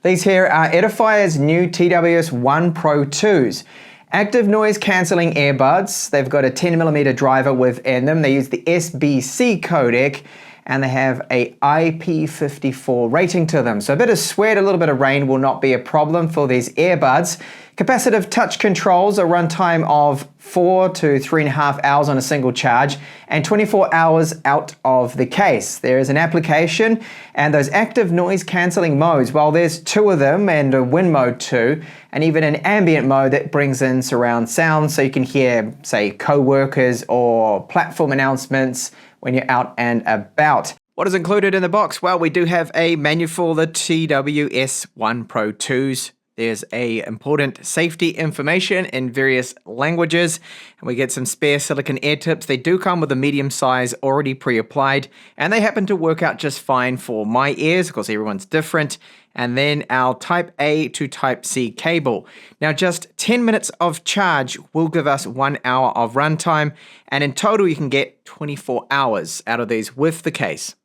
These here are Edifier's new TWS1 Pro 2s. Active noise cancelling earbuds. They've got a 10mm driver within them. They use the SBC codec and they have a IP54 rating to them. So a bit of sweat, a little bit of rain will not be a problem for these earbuds. Capacitive touch controls, a runtime of 4 to 3.5 hours on a single charge and 24 hours out of the case. There is an application and those active noise cancelling modes. Well, there's 2 of them and a wind mode too, and even an ambient mode that brings in surround sound so you can hear, say, co-workers or platform announcements when you're out and about. What is included in the box? Well, we do have a manual for the TWS1 Pro 2s. There's important safety information in various languages, and we get some spare silicone ear tips. They do come with a medium size already pre-applied, and they happen to work out just fine for my ears, because everyone's different. And then our Type A to Type C cable. Now, just 10 minutes of charge will give us 1 hour of runtime, and in total you can get 24 hours out of these with the case.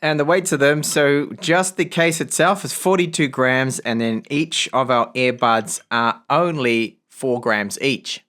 And the weights of them, so just the case itself is 42 grams, and then each of our earbuds are only 4 grams each.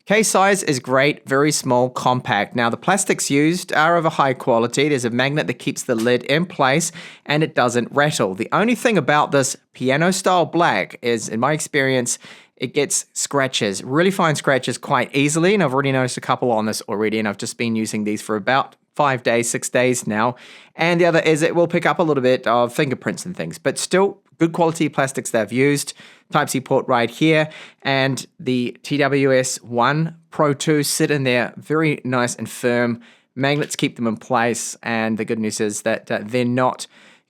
Case size is great, very small, compact. Now the plastics used are of a high quality. There's a magnet that keeps the lid in place and it doesn't rattle. The only thing about this piano style black is, in my experience, it gets scratches, really fine scratches quite easily, and I've already noticed a couple on this already, and I've just been using these for about 5 days, 6 days now. And the other is it will pick up a little bit of fingerprints and things, but still good quality plastics they've used. Type-C port right here, and the TWS1 Pro 2 sit in there very nice and firm. Magnets keep them in place, and the good news is that they're not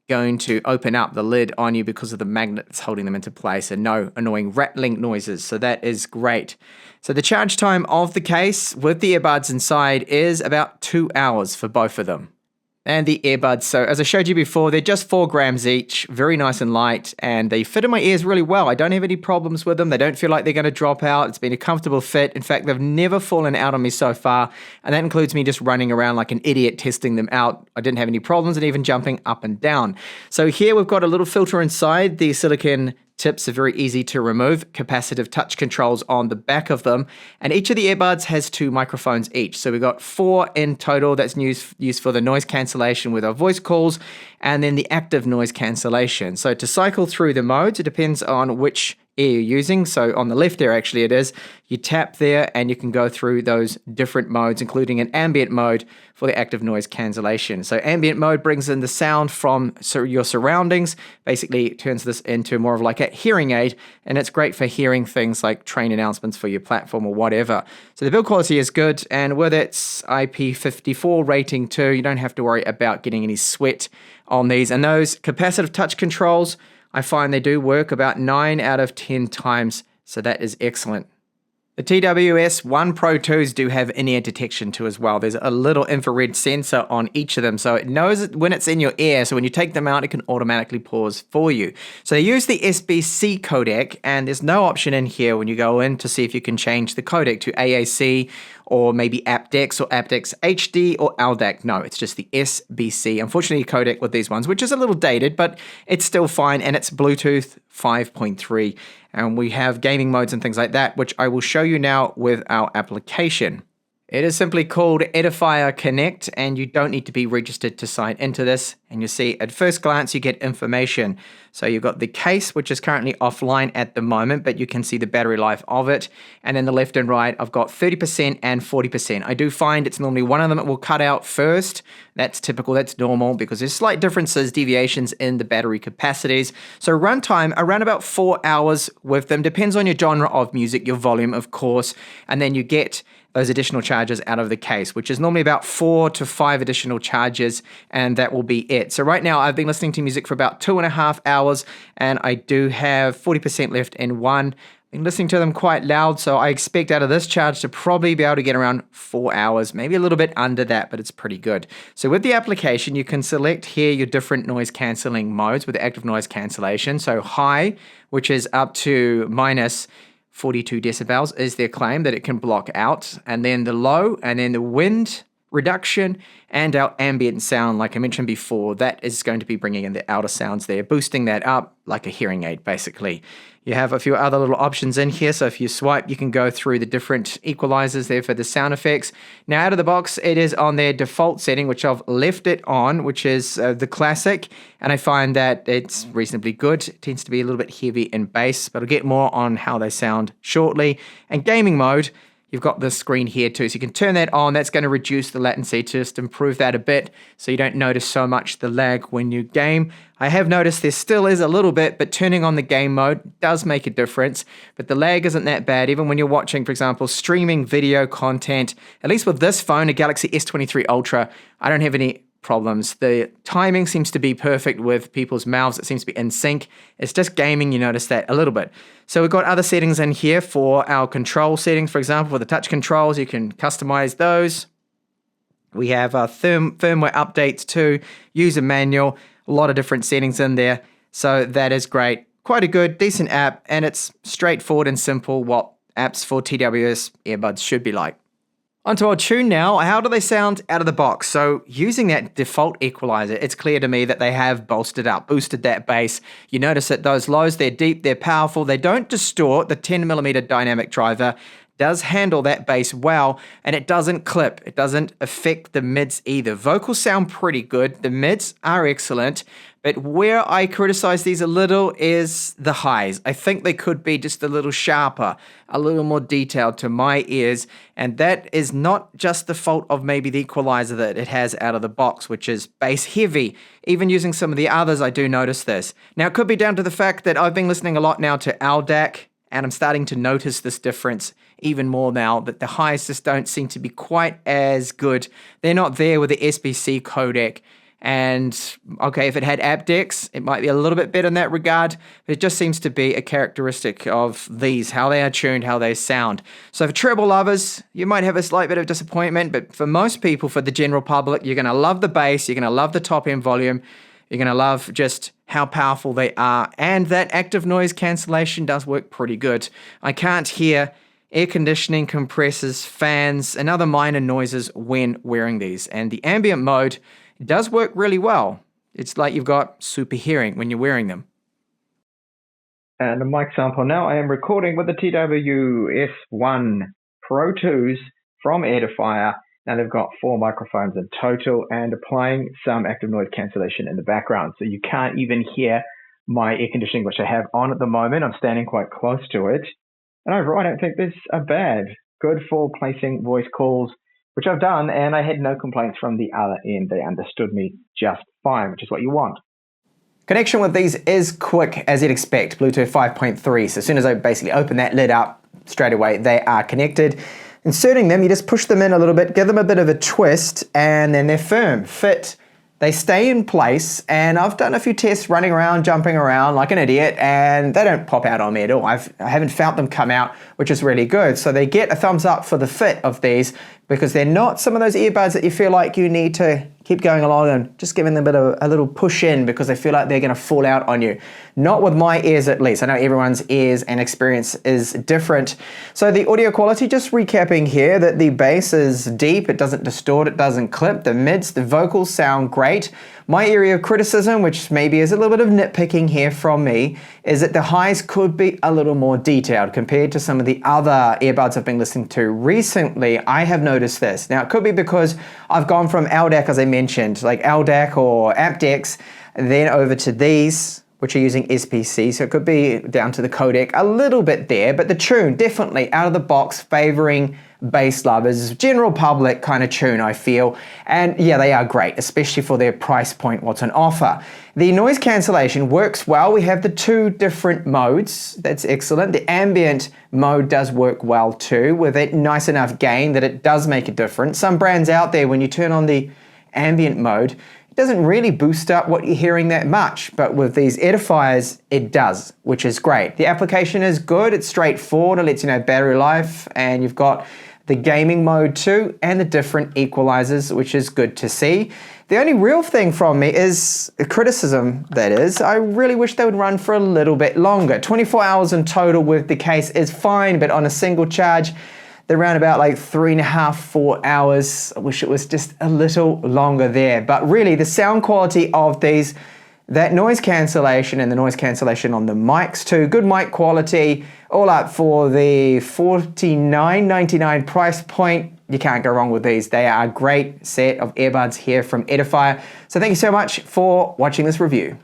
going to open up the lid on you because of the magnet that's holding them into place, and no annoying rattling noises, so that is great. So the charge time of the case with the earbuds inside is about 2 hours for both of them. And the earbuds, so as I showed you before, they're just 4 grams each, very nice and light, and they fit in my ears really well. I don't have any problems with them. They don't feel like they're going to drop out. It's been a comfortable fit. In fact, they've never fallen out on me so far, and that includes me just running around like an idiot testing them out. I didn't have any problems, and even jumping up and down. So here we've got a little filter inside. The silicone tips are very easy to remove, capacitive touch controls on the back of them, and each of the earbuds has 2 microphones each. So we've got 4 in total. That's used for the noise cancellation with our voice calls, and then the active noise cancellation. So to cycle through the modes, it depends on which ear you're using. So on the left there, actually it is, you tap there and you can go through those different modes, including an ambient mode for the active noise cancellation. So ambient mode brings in the sound from your surroundings, basically turns this into more of like a hearing aid, and it's great for hearing things like train announcements for your platform or whatever. So the build quality is good, and with its IP54 rating too, you don't have to worry about getting any sweat on these. And those capacitive touch controls, I find they do work about 9 out of 10 times, so that is excellent. The TWS1 Pro 2s do have in-ear detection too as well. There's a little infrared sensor on each of them, so it knows when it's in your ear, so when you take them out, it can automatically pause for you. So they use the SBC codec, and there's no option in here when you go in to see if you can change the codec to AAC or maybe aptX or aptX HD or LDAC. No, it's just the SBC. Unfortunately, codec with these ones, which is a little dated, but it's still fine, and it's Bluetooth 5.3. And we have gaming modes and things like that, which I will show you now with our application. It is simply called Edifier Connect, and you don't need to be registered to sign into this. And you see at first glance, you get information. So you've got the case, which is currently offline at the moment, but you can see the battery life of it. And then the left and right, I've got 30% and 40%. I do find it's normally one of them that will cut out first. That's typical, that's normal, because there's slight differences, deviations in the battery capacities. So runtime, around about 4 hours with them. Depends on your genre of music, your volume, of course. And then you get those additional charges out of the case, which is normally about 4 to 5 additional charges, and that will be it. So right now I've been listening to music for about 2.5 hours, and I do have 40% left in one. I've been listening to them quite loud, so I expect out of this charge to probably be able to get around 4 hours, maybe a little bit under that, but it's pretty good. So with the application, you can select here your different noise cancelling modes with the active noise cancellation. So high, which is up to minus 42 decibels is their claim that it can block out, and then the low, and then the wind reduction, and our ambient sound, like I mentioned before, that is going to be bringing in the outer sounds there, boosting that up like a hearing aid, basically. You have a few other little options in here, so if you swipe, you can go through the different equalizers there for the sound effects. Now, out of the box, it is on their default setting, which I've left it on, which is the classic, and I find that it's reasonably good. It tends to be a little bit heavy in bass, but I'll get more on how they sound shortly. And gaming mode, you've got the screen here too, so you can turn that on. That's going to reduce the latency to just improve that a bit so you don't notice so much the lag when you game. I have noticed there still is a little bit, but turning on the game mode does make a difference. But the lag isn't that bad, even when you're watching, for example, streaming video content. At least with this phone, a Galaxy S23 Ultra, I don't have any problems. The timing seems to be perfect with people's mouths. It seems to be in sync. It's just gaming, you notice that a little bit. So we've got other settings in here for our control settings. For example, for the touch controls, you can customize those. We have firmware updates too, user manual, a lot of different settings in there. So that is great. Quite a good, decent app, and it's straightforward and simple what apps for TWS earbuds should be like. Onto our tune now. How do they sound out of the box? So using that default equalizer, it's clear to me that they have boosted that bass. You notice that those lows, they're deep, they're powerful, they don't distort. The 10mm dynamic driver does handle that bass well, and it doesn't clip. It doesn't affect the mids either. Vocals sound pretty good. The mids are excellent, but where I criticize these a little is the highs. I think they could be just a little sharper, a little more detailed to my ears, and that is not just the fault of maybe the equalizer that it has out of the box, which is bass heavy. Even using some of the others, I do notice this. Now, it could be down to the fact that I've been listening a lot now to LDAC, and I'm starting to notice this difference even more now, that the highs just don't seem to be quite as good. They're not there with the SBC codec. And okay, if it had aptX, it might be a little bit better in that regard, but it just seems to be a characteristic of these, how they are tuned, how they sound. So for treble lovers, you might have a slight bit of disappointment, but for most people, for the general public, you're going to love the bass, you're going to love the top end volume, you're going to love just how powerful they are, and that active noise cancellation does work pretty good. I can't hear air conditioning, compressors, fans, and other minor noises when wearing these. And the ambient mode does work really well. It's like you've got super hearing when you're wearing them. And a mic sample now. I am recording with the TWS1 Pro 2s from Edifier. Now they've got 4 microphones in total and applying some active noise cancellation in the background. So you can't even hear my air conditioning, which I have on at the moment. I'm standing quite close to it. And overall, I don't think this is bad. Good for placing voice calls, which I've done, and I had no complaints from the other end. They understood me just fine, which is what you want. Connection with these is quick as you'd expect, Bluetooth 5.3. So as soon as I basically open that lid up, straight away they are connected. Inserting them, you just push them in a little bit, give them a bit of a twist, and then they're firm, fit. They stay in place, and I've done a few tests running around, jumping around like an idiot, and they don't pop out on me at all. I haven't felt them come out, which is really good. So they get a thumbs up for the fit of these, because they're not some of those earbuds that you feel like you need to keep going along and just giving them a little push in because they feel like they're going to fall out on you. Not with my ears, at least. I know everyone's ears and experience is different. So the audio quality, just recapping here, that the bass is deep, it doesn't distort, it doesn't clip. The mids, the vocals sound great. My area of criticism, which maybe is a little bit of nitpicking here from me, is that the highs could be a little more detailed compared to some of the other earbuds I've been listening to recently. I have noticed this. Now, it could be because I've gone from LDAC, as I mentioned, like LDAC or aptX, then over to these, which are using SPC, so it could be down to the codec a little bit there, but the tune, definitely out of the box, favoring bass lovers, general public kind of tune, I feel. And yeah, they are great, especially for their price point, what's on offer. The noise cancellation works well. We have the 2 different modes. That's excellent. The ambient mode does work well too, with it nice enough gain that it does make a difference. Some brands out there, when you turn on the ambient mode, it doesn't really boost up what you're hearing that much, but with these Edifiers, it does, which is great. The application is good, it's straightforward, it lets you know battery life, and you've got the gaming mode too, and the different equalizers, which is good to see. The only real thing from me is criticism, that is. I really wish they would run for a little bit longer. 24 hours in total with the case is fine, but on a single charge, they're around about like 3.5, 4 hours. I wish it was just a little longer there. But really, the sound quality of these, that noise cancellation and the noise cancellation on the mics too, good mic quality, all up for the $49.99 price point. You can't go wrong with these. They are a great set of earbuds here from Edifier. So thank you so much for watching this review.